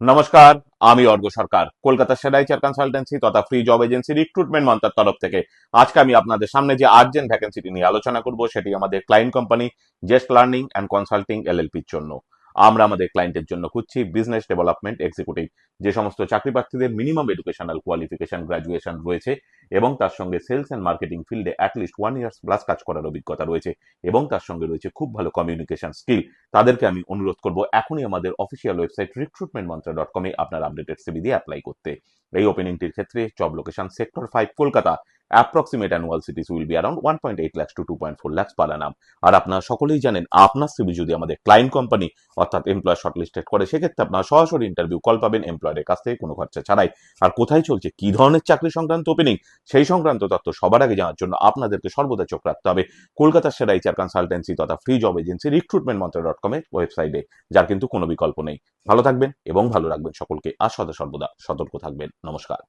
নমস্কার, আমি অর্ঘ্য সরকার কলকাতার সেরা এইচআর কনসালটেন্সি তথা ফ্রি জব এজেন্সি রিক্রুটমেন্ট মন্ত্রার তরফ থেকে আজকে আমি আপনাদের সামনে যে আর্জেন্ট ভ্যাকেন্সিটি নিয়ে আলোচনা করব সেটি আমাদের client company Jest learning and consulting এলএলপির জন্য। আমরা আমাদের ক্লায়েন্টের জন্য খুঁজছি বিজনেস ডেভেলপমেন্ট এক্সিকিউটিভ, যে সমস্ত চাকরি প্রার্থীদের মিনিমাম এডুকেশনাল কোয়ালিফিকেশন গ্রাজুয়েশন রয়েছে এবং তার সঙ্গে সেলস অ্যান্ড মার্কেটিং ফিল্ডে অ্যাটলিস্ট 1 ইয়ার্স প্লাস কাজ করার অভিজ্ঞতা রয়েছে এবং তার সঙ্গে রয়েছে খুব ভালো কমিউনিকেশন স্কিল। তাদেরকে আমি অনুরোধ করব এখনই আমাদের অফিসিয়াল ওয়েবসাইট recruitmentmantra.com এ আপনার আপডেটেড সিভি দিয়ে অ্যাপ্লাই করতে। এই ওপেনিংটির ক্ষেত্রে job location sector 5 Kolkata. Approximate annual cities will be around 1.8 lakhs to 2.4 lakhs per annum। আর আপনারা সকলেই জানেন আপনার সিভি যদি আমাদের ক্লায়েন্ট কোম্পানি অর্থাৎ এমপ্লয়ার শর্টলিস্টেড করে সেক্ষেত্রে আপনারা সরাসরি ইন্টারভিউ কল পাবেন এমপ্লয়ারের কাছ থেকে কোনো খরচা ছাড়াই। আর কোথায় চলছে কি ধরনের চাকরি সংক্রান্ত ওপেনিং সেই সংক্রান্ত তথ্য সবার আগে জানার জন্য আপনাদেরকে সর্বদা চোখ রাখতে হবে কলকাতার সেরা এইচআর কনসালটেন্সি তথা ফ্রি জব এজেন্সি recruitmentmantra.com এর ওয়েবসাইটে, যার কিন্তু কোনো বিকল্প নেই। ভালো থাকবেন এবং ভালো রাখবেন সকলকে, আর সদা সর্বদা সতর্ক থাকবেন। নমস্কার।